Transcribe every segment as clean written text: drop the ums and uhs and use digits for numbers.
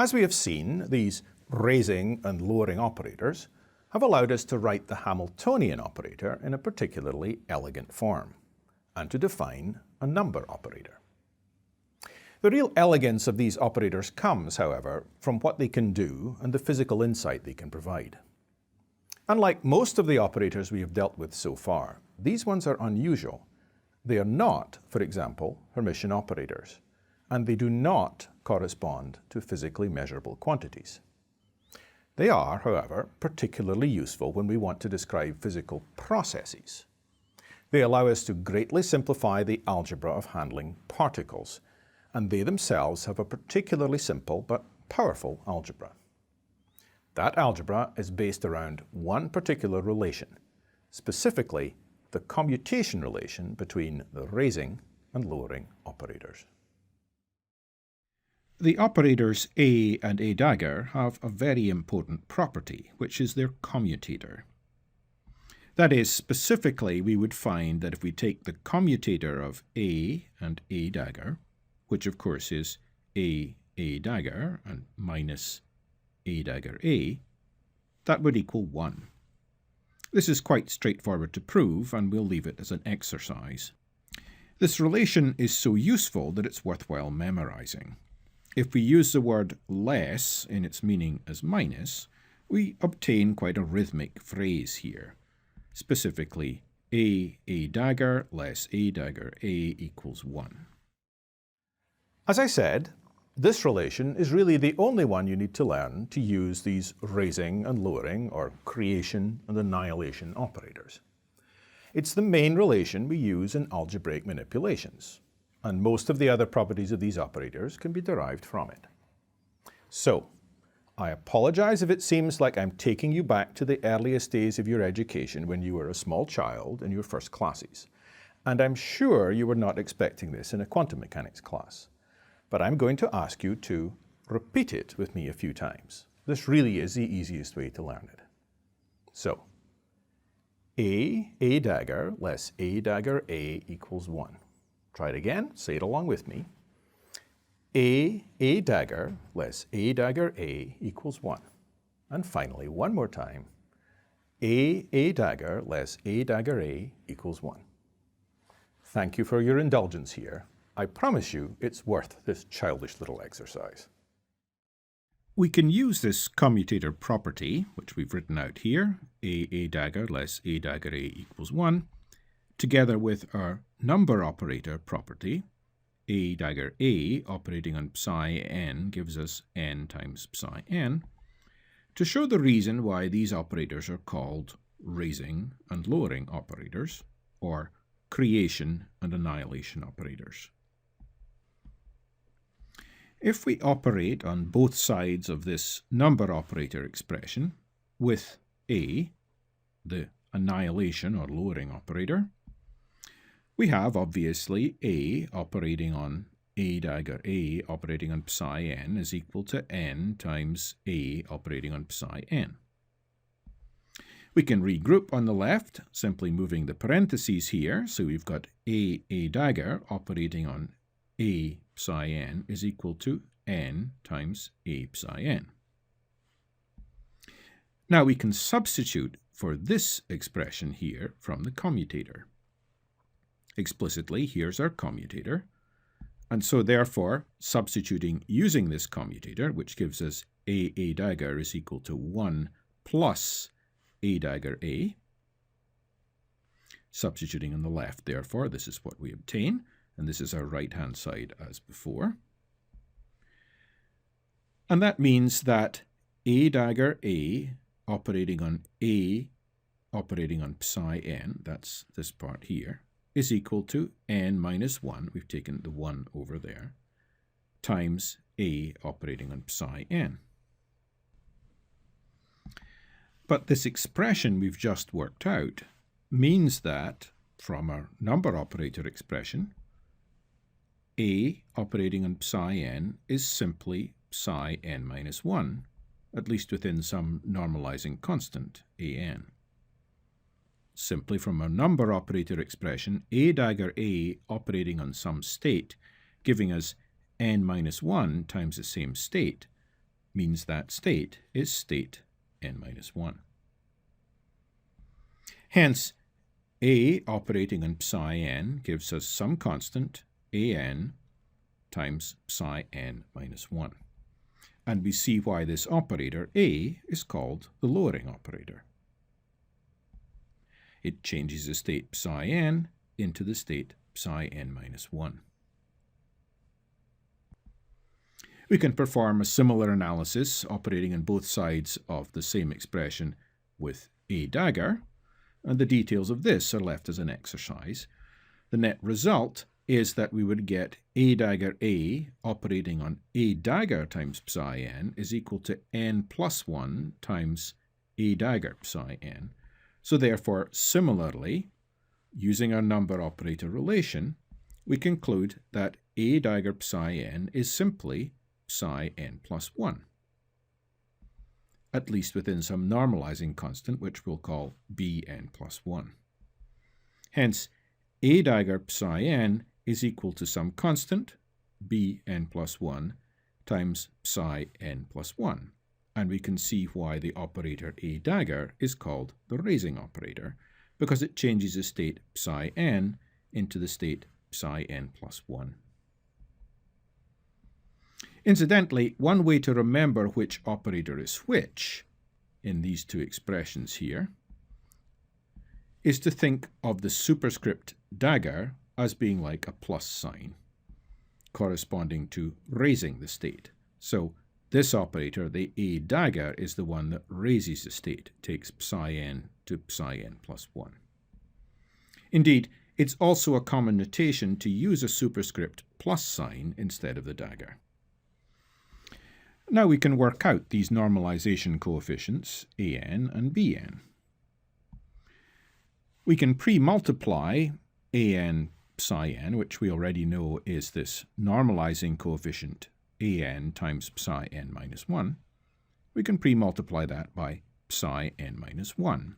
As we have seen, these raising and lowering operators have allowed us to write the Hamiltonian operator in a particularly elegant form, and to define a number operator. The real elegance of these operators comes, however, from what they can do and the physical insight they can provide. Unlike most of the operators we have dealt with so far, these ones are unusual. They are not, for example, Hermitian operators, and they do not correspond to physically measurable quantities. They are, however, particularly useful when we want to describe physical processes. They allow us to greatly simplify the algebra of handling particles, and they themselves have a particularly simple but powerful algebra. That algebra is based around one particular relation, specifically the commutation relation between the raising and lowering operators. The operators A and A dagger have a very important property, which is their commutator. That is, specifically, we would find that if we take the commutator of A and A dagger, which of course is A dagger and minus A dagger A, that would equal 1. This is quite straightforward to prove, and we'll leave it as an exercise. This relation is so useful that it's worthwhile memorizing. If we use the word less in its meaning as minus, we obtain quite a rhythmic phrase here. Specifically, A dagger less A dagger A equals 1. As I said, this relation is really the only one you need to learn to use these raising and lowering, or creation and annihilation operators. It's the main relation we use in algebraic manipulations, and most of the other properties of these operators can be derived from it. So, I apologize if it seems like I'm taking you back to the earliest days of your education when you were a small child in your first classes, and I'm sure you were not expecting this in a quantum mechanics class. But I'm going to ask you to repeat it with me a few times. This really is the easiest way to learn it. So, A dagger less A dagger A equals 1. Try it again, say it along with me. A dagger less A dagger A equals 1. And finally, one more time. A dagger less A dagger A equals 1. Thank you for your indulgence here. I promise you it's worth this childish little exercise. We can use this commutator property, which we've written out here, A dagger less A dagger A equals 1, together with our number operator property, A dagger A operating on psi n gives us n times psi n, to show the reason why these operators are called raising and lowering operators, or creation and annihilation operators. If we operate on both sides of this number operator expression with A, the annihilation or lowering operator, we have obviously A operating on A dagger A operating on psi n is equal to n times A operating on psi n. We can regroup on the left, simply moving the parentheses here, so we've got A dagger operating on A psi n is equal to n times A psi n. Now we can substitute for this expression here from the commutator. Explicitly, here's our commutator, and so therefore substituting using this commutator, which gives us A dagger is equal to 1 plus A dagger A. Substituting on the left, therefore, this is what we obtain, and this is our right-hand side as before. And that means that A dagger A operating on A operating on psi n, that's this part here, is equal to n minus 1, we've taken the 1 over there, times A operating on psi n. But this expression we've just worked out means that, from our number operator expression, A operating on psi n is simply psi n minus 1, at least within some normalizing constant, an. Simply from our number operator expression, A dagger A operating on some state, giving us n minus 1 times the same state, means that state is state n minus 1. Hence, A operating on psi n gives us some constant, an, times psi n minus 1. And we see why this operator, A, is called the lowering operator. It changes the state psi n into the state psi n minus 1. We can perform a similar analysis operating on both sides of the same expression with A dagger, and the details of this are left as an exercise. The net result is that we would get A dagger A operating on A dagger times psi n is equal to n plus 1 times A dagger psi n. So therefore, similarly, using our number operator relation, we conclude that A dagger psi n is simply psi n plus 1, at least within some normalizing constant, which we'll call Bn plus 1. Hence, A dagger psi n is equal to some constant, Bn plus 1, times psi n plus 1. And we can see why the operator A dagger is called the raising operator, because it changes the state psi n into the state psi n plus 1. Incidentally, one way to remember which operator is which in these two expressions here is to think of the superscript dagger as being like a plus sign, corresponding to raising the state. So this operator, the A dagger, is the one that raises the state, takes psi n to psi n plus 1. Indeed, it's also a common notation to use a superscript plus sign instead of the dagger. Now we can work out these normalization coefficients, an and bn. We can pre-multiply an psi n, which we already know is this normalizing coefficient an times psi n minus 1. We can pre-multiply that by psi n minus 1.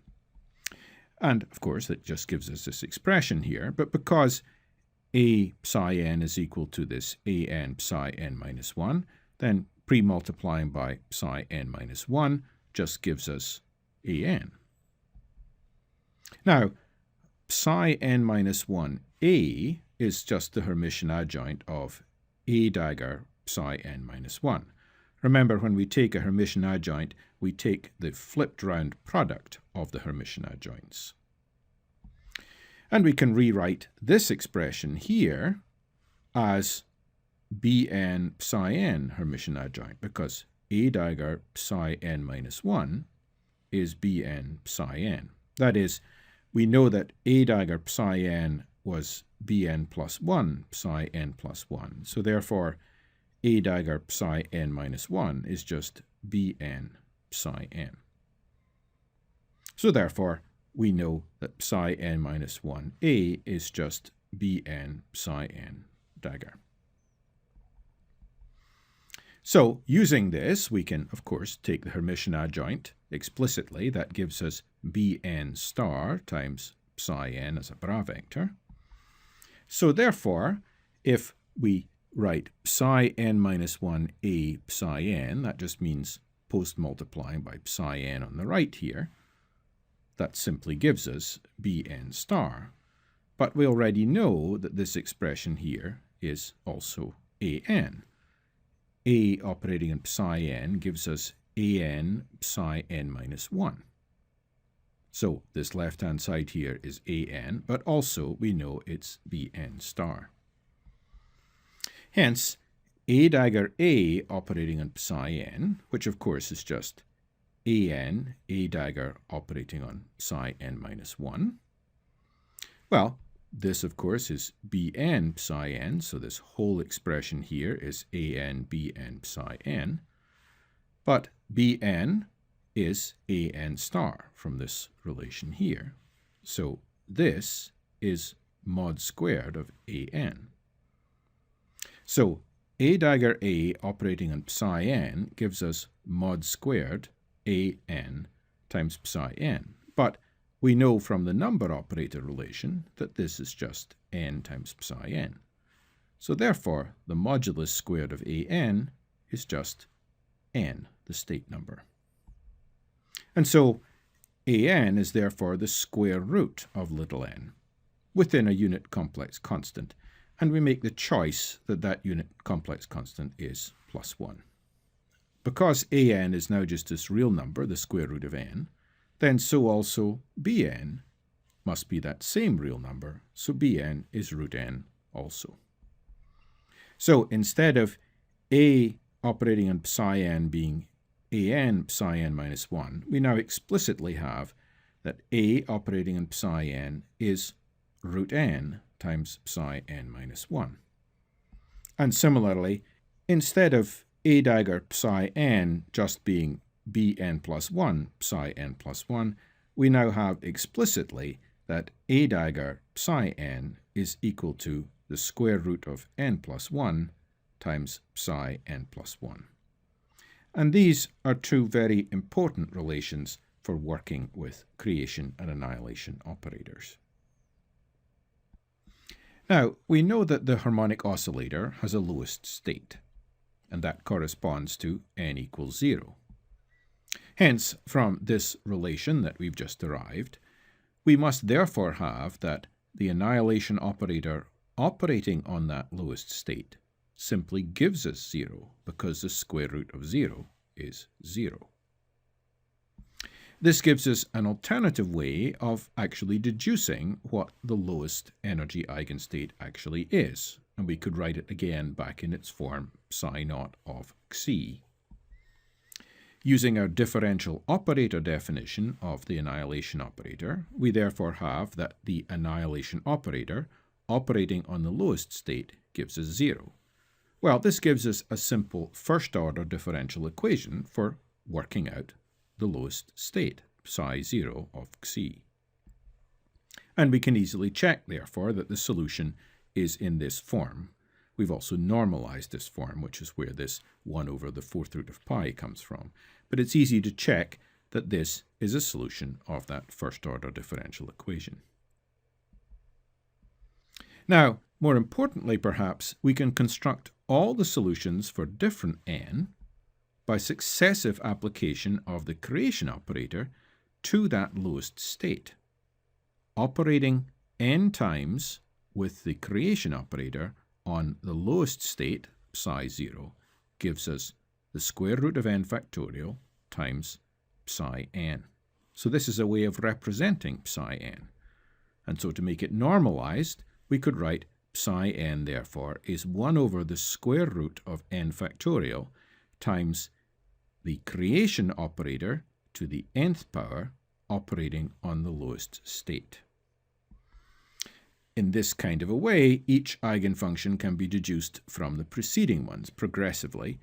And, of course, that just gives us this expression here. But because A psi n is equal to this an psi n minus 1, then pre-multiplying by psi n minus 1 just gives us an. Now, psi n minus 1a is just the Hermitian adjoint of A dagger psi n minus 1. Remember, when we take a Hermitian adjoint, we take the flipped round product of the Hermitian adjoints. And we can rewrite this expression here as Bn psi n Hermitian adjoint, because A dagger psi n minus 1 is Bn psi n. That is, we know that A dagger psi n was Bn plus 1 psi n plus 1. So therefore, A dagger psi n minus 1 is just Bn psi n. So therefore, we know that psi n minus 1a is just Bn psi n dagger. So, using this, we can, of course, take the Hermitian adjoint explicitly. That gives us Bn star times psi n as a bra vector. So, therefore, if we write psi n minus 1a psi n, that just means post-multiplying by psi n on the right here, that simply gives us Bn star. But we already know that this expression here is also an. A operating on psi n gives us an psi n minus 1. So this left-hand side here is an, but also we know it's Bn star. Hence, A dagger A operating on psi n, which of course is just an A dagger operating on psi n minus 1. Well, this, of course, is Bn psi n, so this whole expression here is an Bn psi n. But Bn is an star from this relation here. So this is mod squared of an. So A dagger A operating on psi n gives us mod squared an times psi n. But we know from the number operator relation that this is just n times psi n. So therefore, the modulus squared of an is just n, the state number. And so an is therefore the square root of little n within a unit complex constant, and we make the choice that that unit complex constant is +1. Because an is now just this real number, the square root of n, then so also bn must be that same real number, so bn is root n also. So instead of a operating on psi n being an psi n minus 1, we now explicitly have that a operating on psi n is root n times psi n minus 1. And similarly, instead of a dagger psi n just being bn plus 1 psi n plus 1, we now have explicitly that a dagger psi n is equal to the square root of n plus 1 times psi n plus 1. And these are two very important relations for working with creation and annihilation operators. Now, we know that the harmonic oscillator has a lowest state, and that corresponds to n equals 0. Hence, from this relation that we've just derived, we must therefore have that the annihilation operator operating on that lowest state simply gives us 0, because the square root of 0 is 0. This gives us an alternative way of actually deducing what the lowest energy eigenstate actually is, and we could write it again back in its form psi naught of xi. Using our differential operator definition of the annihilation operator, we therefore have that the annihilation operator operating on the lowest state gives us 0. Well, this gives us a simple first-order differential equation for working out the lowest state, psi 0 of xi. And we can easily check, therefore, that the solution is in this form. We've also normalized this form, which is where this 1 over the 4th root of pi comes from. But it's easy to check that this is a solution of that first-order differential equation. Now, more importantly, perhaps, we can construct all the solutions for different n by successive application of the creation operator to that lowest state. Operating n times with the creation operator on the lowest state, psi 0, gives us the square root of n factorial times psi n. So this is a way of representing psi n. And so to make it normalized, we could write psi n, therefore, is 1 over the square root of n factorial times the creation operator to the nth power operating on the lowest state. In this kind of a way, each eigenfunction can be deduced from the preceding ones progressively,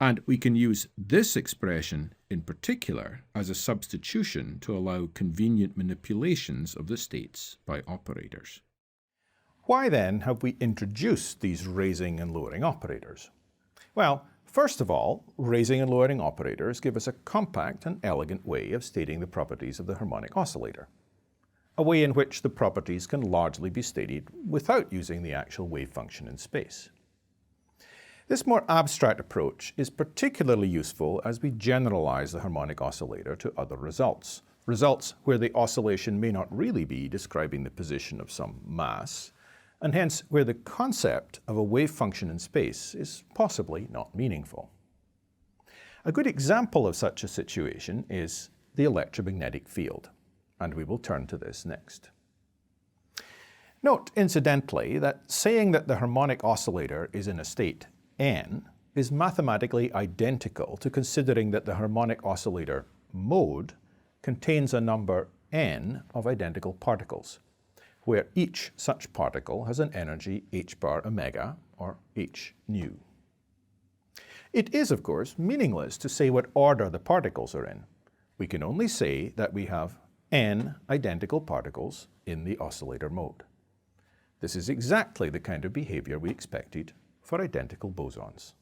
and we can use this expression in particular as a substitution to allow convenient manipulations of the states by operators. Why then have we introduced these raising and lowering operators? Well, first of all, raising and lowering operators give us a compact and elegant way of stating the properties of the harmonic oscillator, a way in which the properties can largely be stated without using the actual wave function in space. This more abstract approach is particularly useful as we generalize the harmonic oscillator to other results where the oscillation may not really be describing the position of some mass, and hence where the concept of a wave function in space is possibly not meaningful. A good example of such a situation is the electromagnetic field, and we will turn to this next. Note, incidentally, that saying that the harmonic oscillator is in a state n is mathematically identical to considering that the harmonic oscillator mode contains a number n of identical particles, where each such particle has an energy h bar omega, or h nu. It is, of course, meaningless to say what order the particles are in. We can only say that we have n identical particles in the oscillator mode. This is exactly the kind of behavior we expected for identical bosons.